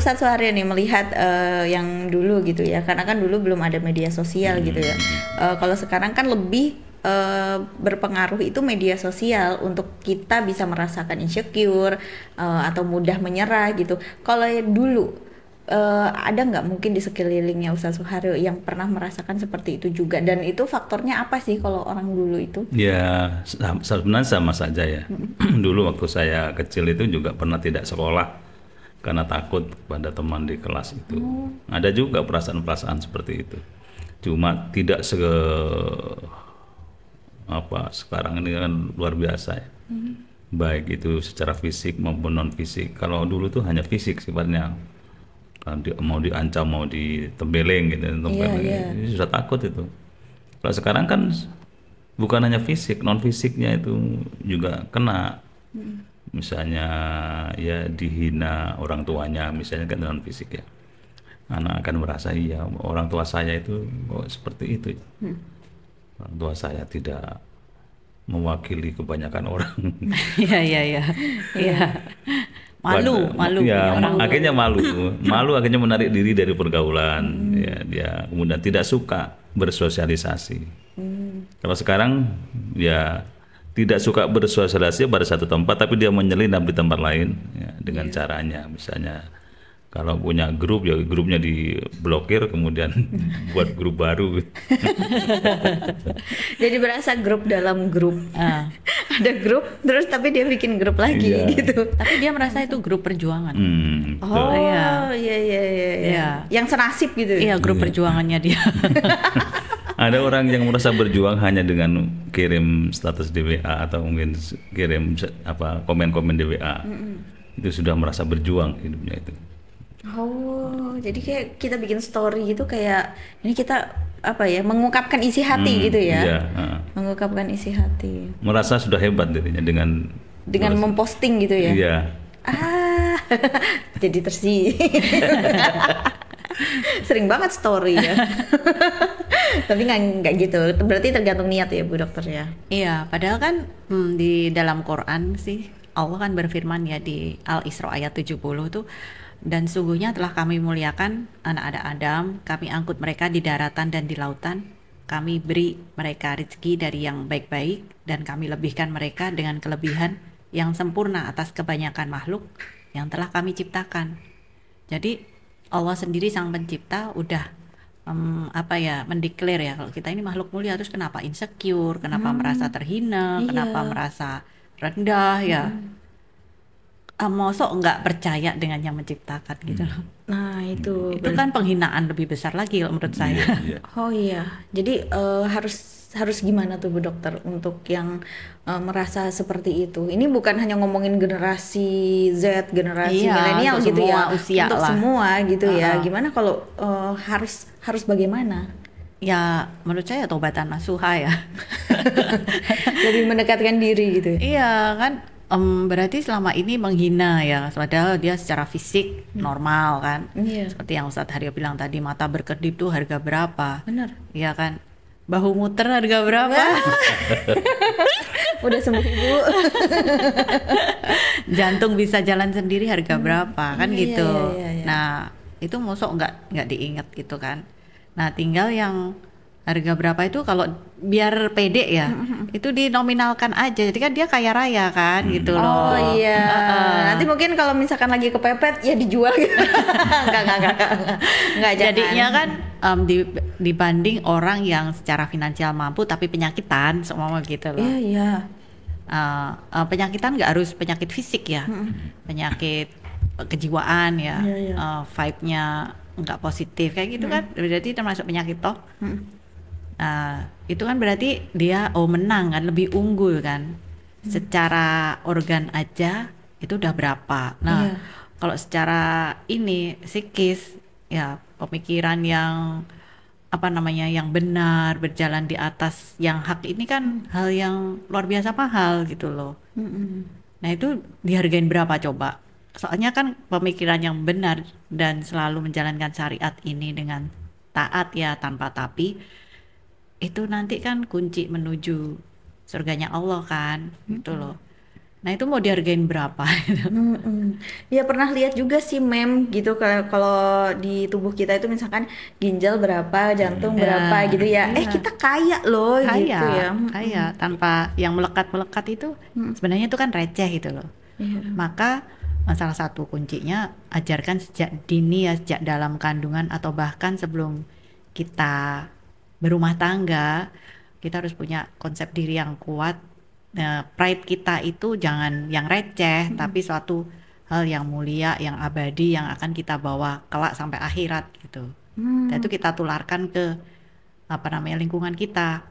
Ustadz Suharyo nih melihat yang dulu gitu ya, karena kan dulu belum ada media sosial gitu ya. Kalau sekarang kan lebih berpengaruh itu media sosial untuk kita bisa merasakan insecure atau mudah menyerah gitu. Kalau dulu ada nggak mungkin di sekelilingnya Ustadz Suharyo yang pernah merasakan seperti itu juga, dan itu faktornya apa sih kalau orang dulu itu? Ya, sebenarnya sama saja ya. Dulu waktu saya kecil itu juga pernah tidak sekolah karena takut pada teman di kelas itu. Ada juga perasaan-perasaan seperti itu. Cuma tidak apa sekarang ini kan luar biasa ya. Baik itu secara fisik maupun non fisik. Kalau dulu tuh hanya fisik sifatnya. Kan mau diancam, mau ditembeleng gitu, ini sudah takut itu. Kalau sekarang kan bukan hanya fisik, non fisiknya itu juga kena. Misalnya ya dihina orang tuanya, misalnya kan non fisik ya. Anak akan merasa iya orang tua saya itu kok seperti itu. Orang tua saya tidak mewakili kebanyakan orang. Iya, iya, iya. Iya. Malu Ya, punya orang tua. akhirnya malu akhirnya menarik diri dari pergaulan. Ya, dia kemudian tidak suka bersosialisasi. Kalau sekarang ya tidak suka bersosialisasi pada satu tempat, tapi dia menyelinap di tempat lain ya, dengan caranya, misalnya kalau punya grup ya grupnya diblokir, kemudian buat grup baru. Jadi berasa grup dalam grup. Ah. Ada grup terus tapi dia bikin grup lagi Iya. gitu. Tapi dia merasa itu grup perjuangan. Betul. Oh Iya. iya. Iya. Yang senasib gitu. Iya, grup perjuangannya dia. Ada orang yang merasa berjuang hanya dengan kirim status di WA atau mungkin kirim komen-komen di WA. Itu sudah merasa berjuang hidupnya itu. Oh, jadi kayak kita bikin story gitu, kayak ini kita apa ya, mengungkapkan isi hati gitu ya. Iya, Mengungkapkan isi hati merasa sudah hebat dirinya dengan memposting gitu ya. Iya. Ah, jadi sering banget story ya. Tapi nggak gitu. Berarti tergantung niat ya, Bu Dokter ya. Iya, padahal kan di dalam Quran sih Allah kan berfirman ya di Al-Isra ayat 70 tuh, dan sungguhnya telah kami muliakan anak-anak Adam, kami angkut mereka di daratan dan di lautan, kami beri mereka rezeki dari yang baik-baik, dan kami lebihkan mereka dengan kelebihan yang sempurna atas kebanyakan makhluk yang telah kami ciptakan. Jadi Allah sendiri sang pencipta udah mendeklar ya, kalau kita ini makhluk mulia, terus kenapa insecure, kenapa merasa terhina, kenapa merasa rendah ya. Mosok nggak percaya dengan yang menciptakan gitu loh. Nah itu kan penghinaan lebih besar lagi kalau menurut saya. Iya. Oh iya, jadi harus gimana tuh Bu Dokter untuk yang merasa seperti itu? Ini bukan hanya ngomongin generasi Z, generasi milenial untuk gitu semua ya, usia untuk lah. semua gitu ya. Gimana kalau harus bagaimana? Ya menurut saya tobatan nasuha ya. Lebih mendekatkan diri gitu ya. Iya kan, berarti selama ini menghina ya, padahal dia secara fisik normal kan. Iya. Seperti yang Ustadz Haryo bilang tadi, mata berkedip tuh harga berapa? Benar. Iya kan, bahu muter harga berapa? Udah sembuh Ibu. Jantung bisa jalan sendiri harga berapa kan Iya, gitu. iya. Nah itu mosok nggak diingat gitu kan. Nah tinggal yang harga berapa itu kalau biar pede ya, itu dinominalkan aja. Jadi kan dia kaya raya kan gitu loh. Oh iya. Nanti mungkin kalau misalkan lagi kepepet ya dijual gitu. Enggak, jangan. Jadinya kan dibanding orang yang secara finansial mampu tapi penyakitan, semua gitu loh. Iya. Penyakitan nggak harus penyakit fisik ya, penyakit kejiwaan ya, vibe-nya nggak positif kayak gitu kan, berarti termasuk penyakit toh. Itu kan berarti dia menang kan, lebih unggul kan, secara organ aja itu udah berapa. Nah kalau secara ini psikis ya, pemikiran yang yang benar, berjalan di atas yang hak, ini kan hal yang luar biasa mahal gitu loh. Nah itu dihargain berapa coba? Soalnya kan pemikiran yang benar dan selalu menjalankan syariat ini dengan taat ya, tanpa tapi, itu nanti kan kunci menuju surganya Allah kan, gitu loh. Nah itu mau dihargain berapa? Ya pernah lihat juga sih meme gitu kalau di tubuh kita itu misalkan ginjal berapa, jantung berapa gitu ya. Iya. Kita kaya loh gitu ya. Kaya tanpa yang melekat-melekat itu sebenarnya itu kan receh gitu loh. Iya. Maka salah satu kuncinya ajarkan sejak dini ya, sejak dalam kandungan atau bahkan sebelum kita berumah tangga, kita harus punya konsep diri yang kuat. Pride kita itu jangan yang receh, tapi suatu hal yang mulia, yang abadi, yang akan kita bawa kelak sampai akhirat gitu. Dan itu kita tularkan ke lingkungan kita.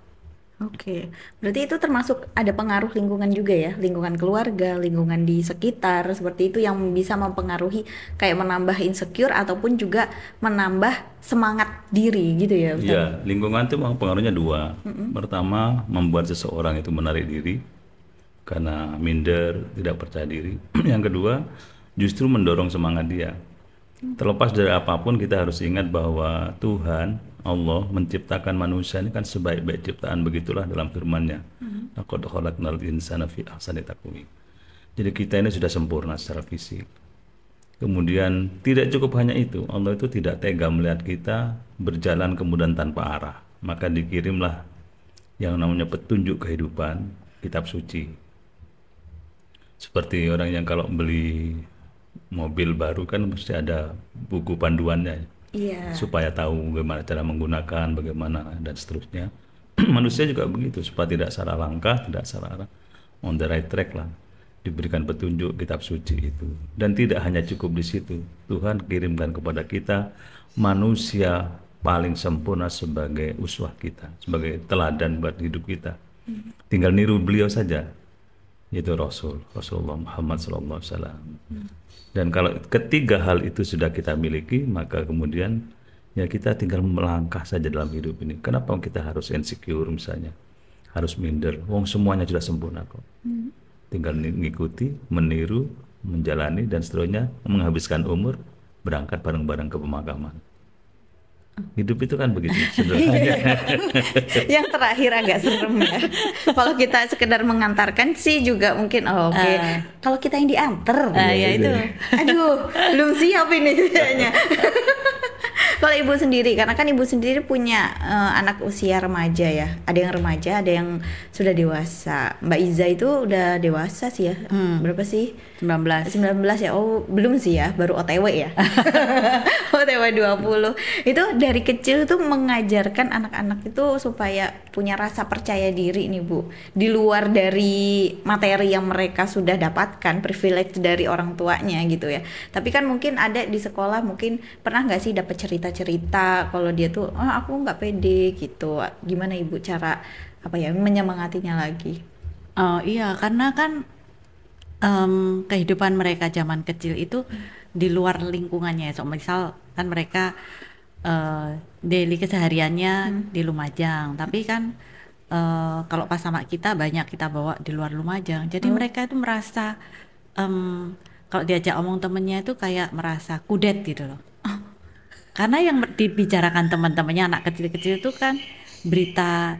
Oke, berarti itu termasuk ada pengaruh lingkungan juga ya, lingkungan keluarga, lingkungan di sekitar, seperti itu yang bisa mempengaruhi kayak menambah insecure ataupun juga menambah semangat diri gitu ya Ustaz? Iya, lingkungan itu memang pengaruhnya dua. Pertama, membuat seseorang itu menarik diri karena minder, tidak percaya diri. Yang kedua, justru mendorong semangat dia. Terlepas dari apapun, kita harus ingat bahwa Tuhan Allah menciptakan manusia ini kan sebaik-baik ciptaan, begitulah dalam firman-Nya. Laqad khalaqnal insana fi ahsani taqwim. Jadi kita ini sudah sempurna secara fisik. Kemudian tidak cukup hanya itu, Allah itu tidak tega melihat kita berjalan kemudian tanpa arah. Maka dikirimlah yang namanya petunjuk kehidupan, kitab suci. Seperti orang yang kalau beli mobil baru kan mesti ada buku panduannya. Iya. Supaya tahu bagaimana cara menggunakan, bagaimana dan seterusnya. Manusia juga begitu, supaya tidak salah langkah, tidak salah arah, on the right track lah. Diberikan petunjuk kitab suci itu. Dan tidak hanya cukup di situ, Tuhan kirimkan kepada kita manusia paling sempurna sebagai uswah kita, sebagai teladan buat hidup kita. Tinggal niru beliau saja, yaitu Rasulullah Muhammad SAW. Dan kalau ketiga hal itu sudah kita miliki, maka kemudian ya kita tinggal melangkah saja dalam hidup ini. Kenapa kita harus insecure misalnya, harus minder? Wong semuanya sudah sempurna kok. Tinggal mengikuti, meniru, menjalani dan seterusnya, menghabiskan umur, berangkat bareng-bareng ke pemakaman. Hidup itu kan begitu sederhana. Yang terakhir agak serem ya. Kalau kita sekedar mengantarkan sih juga mungkin oke. Kalau kita yang diantar, Ya itu. aduh, belum siap ini kayaknya. Kalau ibu sendiri, karena kan ibu sendiri punya anak usia remaja ya. Ada yang remaja, ada yang sudah dewasa. Mbak Iza itu udah dewasa sih ya. Berapa sih? 19 ya. Oh, belum sih ya, baru OTW ya. OTW 20. Itu dari kecil tuh mengajarkan anak-anak itu supaya punya rasa percaya diri nih, Bu. Di luar dari materi yang mereka sudah dapatkan, privilege dari orang tuanya gitu ya. Tapi kan mungkin ada di sekolah, mungkin pernah nggak sih dapat cerita-cerita kalau dia tuh aku nggak pede gitu. Gimana Ibu cara menyemangatinya lagi? Oh iya, karena kan kehidupan mereka zaman kecil itu di luar lingkungannya. So, misal kan mereka daily kesehariannya di Lumajang, tapi kan kalau pas sama kita banyak kita bawa di luar Lumajang. Jadi mereka itu merasa kalau diajak omong temennya itu kayak merasa kudet gitu loh. Karena yang dibicarakan teman-temannya anak kecil-kecil itu kan berita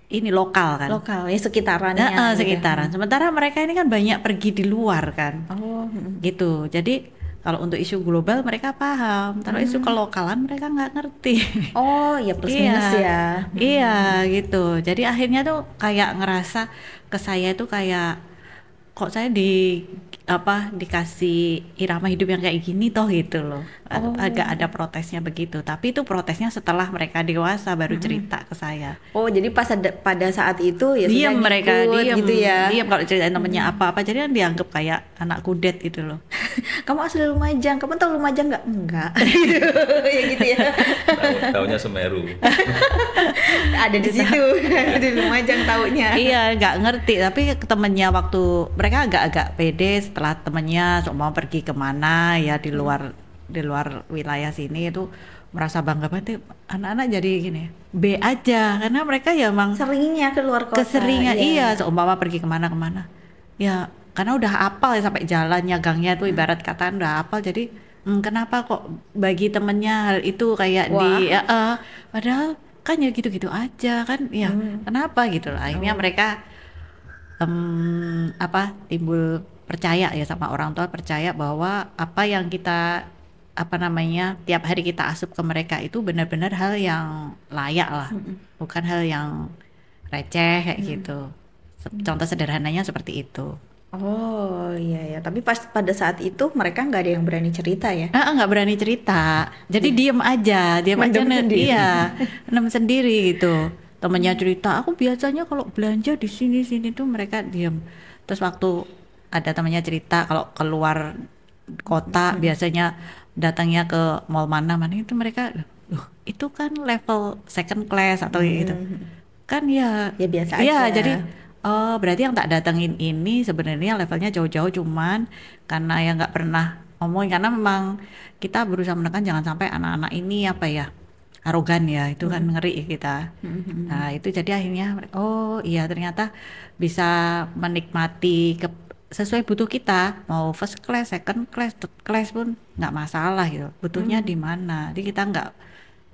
ini lokal kan. Lokal ya, sekitarannya. Sekitaran. Sementara mereka ini kan banyak pergi di luar kan. Oh. Gitu. Jadi kalau untuk isu global mereka paham. Kalau isu kelokalan mereka nggak ngerti. Oh ya, plus minus ya. Iya gitu. Jadi akhirnya tuh kayak ngerasa ke saya itu kayak kok saya dikasih irama hidup yang kayak gini toh gitu loh. Agak ada protesnya begitu. Tapi itu protesnya setelah mereka dewasa baru cerita ke saya. Oh, jadi pada saat itu ya diam, sudah mereka diam gitu ya. Diam kalau ceritain temennya apa-apa, jadi kan dianggap kayak anak kudet gitu loh. Kamu asli Lumajang, kamu tahu Lumajang nggak? Enggak. Ya gitu ya. Taunya Semeru. Ada di situ. Di Lumajang taunya. Iya, nggak ngerti. Tapi temennya waktu mereka agak-agak pede setelah temennya mau pergi kemana ya di luar wilayah sini itu merasa bangga banget. Anak-anak jadi gini B aja karena mereka ya emang seringnya keluar kota. Keseringan iya seumpama pergi kemana-kemana ya karena udah hafal ya sampai jalannya gangnya tuh ibarat kata udah hafal. Jadi kenapa kok bagi temennya hal itu kayak padahal kan ya gitu-gitu aja kan ya kenapa gitu lah. Akhirnya mereka timbul percaya ya, sama orang tua percaya bahwa apa yang kita tiap hari kita asup ke mereka itu benar-benar hal yang layak lah, bukan hal yang receh kayak gitu. Contoh sederhananya seperti itu. Oh iya ya, tapi pada saat itu mereka nggak ada yang berani cerita ya? Nggak berani cerita, jadi diem aja Mendem sendiri. Iya, mendem sendiri gitu. Temennya cerita, aku biasanya kalau belanja di sini tuh mereka diem. Terus waktu ada temennya cerita kalau keluar kota biasanya datangnya ke mall mana itu mereka, itu kan level second class atau gitu. Kan ya biasa ya, aja. jadi oh berarti yang tak datengin ini sebenarnya levelnya jauh-jauh, cuman karena ya nggak pernah ngomongin, karena memang kita berusaha menekan jangan sampai anak-anak ini arogan ya, itu kan ngeri kita. Nah itu jadi akhirnya oh iya ternyata bisa menikmati sesuai butuh kita, mau first class, second class, third class pun nggak masalah gitu, butuhnya di mana. Jadi kita nggak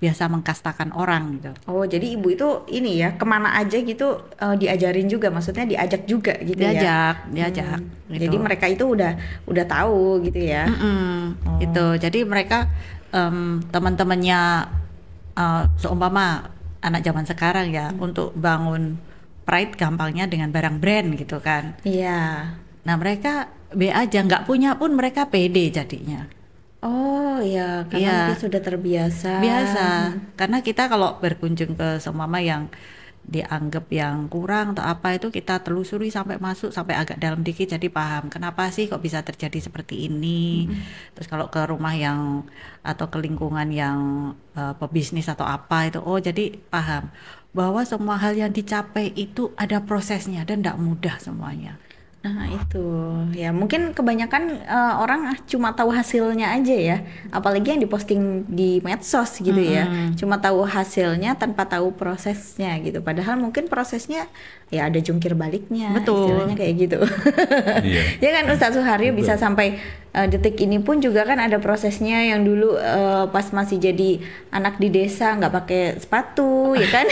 biasa mengkastakan orang gitu. Oh jadi ibu itu ini ya kemana aja gitu diajarin juga, maksudnya diajak juga gitu diajak gitu. Jadi mereka itu udah tahu gitu ya. Gitu. Jadi mereka teman-temannya seumpama anak zaman sekarang ya, untuk bangun pride gampangnya dengan barang brand gitu kan. Iya. Nah mereka be aja, nggak punya pun mereka pede jadinya. Oh ya, karena mungkin sudah terbiasa. Karena kita kalau berkunjung ke seumpama yang dianggap yang kurang atau apa, itu kita telusuri sampai masuk, sampai agak dalam dikit, jadi paham kenapa sih kok bisa terjadi seperti ini. Terus kalau ke rumah yang atau ke lingkungan yang pebisnis atau apa itu, oh jadi paham bahwa semua hal yang dicapai itu ada prosesnya dan tidak mudah semuanya. Nah itu ya mungkin kebanyakan orang cuma tahu hasilnya aja ya, apalagi yang diposting di medsos gitu ya, cuma tahu hasilnya tanpa tahu prosesnya gitu, padahal mungkin prosesnya ya ada jungkir baliknya. Betul. Istilahnya kayak gitu. Iya. Ya kan Ustadz Suharyo bisa sampai detik ini pun juga kan ada prosesnya, yang dulu pas masih jadi anak di desa nggak pakai sepatu ya kan.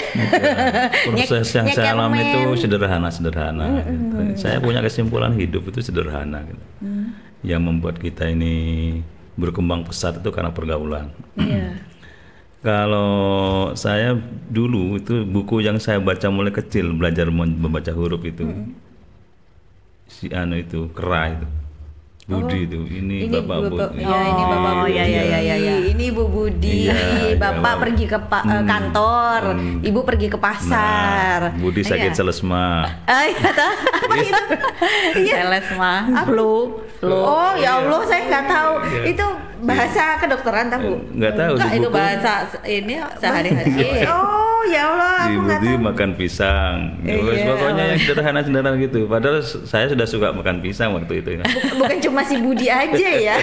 Proses yang saya alami itu sederhana. Saya punya kesimpulan hidup itu sederhana gitu. Yang membuat kita ini berkembang pesat itu karena pergaulan. Kalau saya dulu itu buku yang saya baca mulai kecil, belajar membaca huruf itu si itu Kera itu Budi itu, ini Bapak Budi. Ini Bapak Budi. Ini Ibu Budi. Bapak pergi ke kantor, Ibu pergi ke pasar. Nah, Budi sakit selesma. Selesma, flu. Oh ya Allah, saya nggak tahu. Itu bahasa kedokteran tahu? Nggak tahu. Enggak, itu bahasa ini sehari-hari. Oh ya Allah, aku nggak Budi tahu. makan pisang. Pokoknya yang sederhana gitu. Padahal saya sudah suka makan pisang waktu itu. Bukan cuma si Budi aja ya.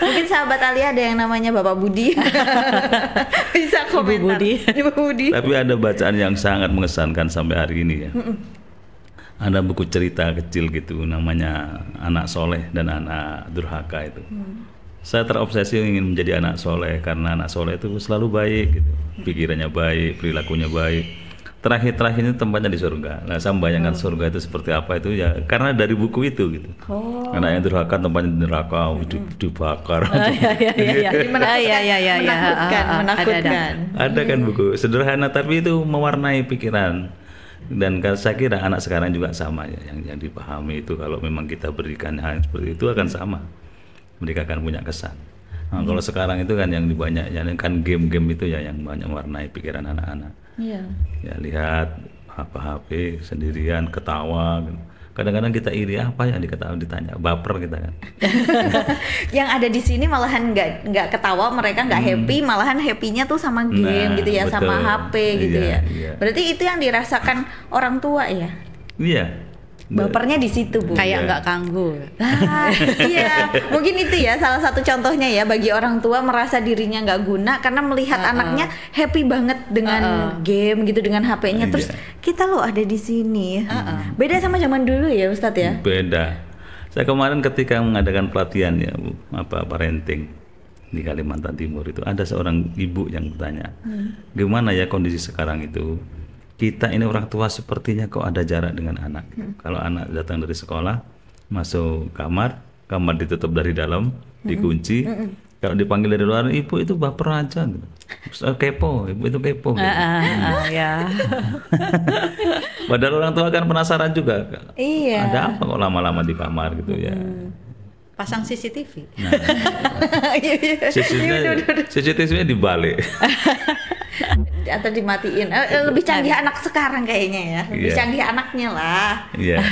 Mungkin sahabat Ali ada yang namanya Bapak Budi. Bisa komentar. Ibu Budi. Tapi ada bacaan yang sangat mengesankan sampai hari ini ya. Ada buku cerita kecil gitu, namanya Anak Soleh dan Anak Durhaka itu. Saya terobsesi ingin menjadi anak soleh, karena anak soleh itu selalu baik gitu. Pikirannya baik, perilakunya baik. Terakhir ini tempatnya di surga. Nah, saya membayangkan surga itu seperti apa itu ya karena dari buku itu gitu. Anak yang durhaka tempatnya di neraka, dibakar. Menakutkan. Ada kan buku sederhana tapi itu mewarnai pikiran. Dan saya kira anak sekarang juga sama ya, yang dipahami itu kalau memang kita berikan hal seperti itu akan sama. Mereka akan punya kesan. Nah, kalau sekarang itu kan yang banyak kan game-game itu ya yang banyak mewarnai pikiran anak-anak. Iya. Ya lihat HP sendirian ketawa. Kadang-kadang kita iri apa yang ditanya, baper kita kan. Yang ada di sini malahan nggak ketawa, mereka nggak happy, malahan happynya tuh sama game gitu ya, betul. Sama HP gitu ya. Berarti itu yang dirasakan orang tua ya? Iya. Bapernya di situ Bu. Kayak nggak kanggu. Iya, mungkin itu ya salah satu contohnya ya, bagi orang tua merasa dirinya nggak guna karena melihat anaknya happy banget dengan game gitu, dengan HP-nya. Terus kita loh ada di sini. Beda sama zaman dulu ya Ustadz ya? Beda. Saya kemarin ketika mengadakan pelatihan ya parenting di Kalimantan Timur itu, ada seorang ibu yang bertanya, gimana ya kondisi sekarang itu? kita ini orang tua sepertinya kok ada jarak dengan anak. Kalau anak datang dari sekolah, masuk kamar ditutup dari dalam, dikunci. Kalau dipanggil dari luar, ibu itu baper aja gitu. Kepo, ibu itu kepo gitu. Ya. Padahal orang tua kan penasaran juga. Iya. Ada apa kok lama-lama di kamar gitu ya. Pasang CCTV. Nah, CCTV-nya dibalik. Atau dimatiin. Lebih canggih anak sekarang kayaknya ya. Lebih canggih anaknya lah. Iya.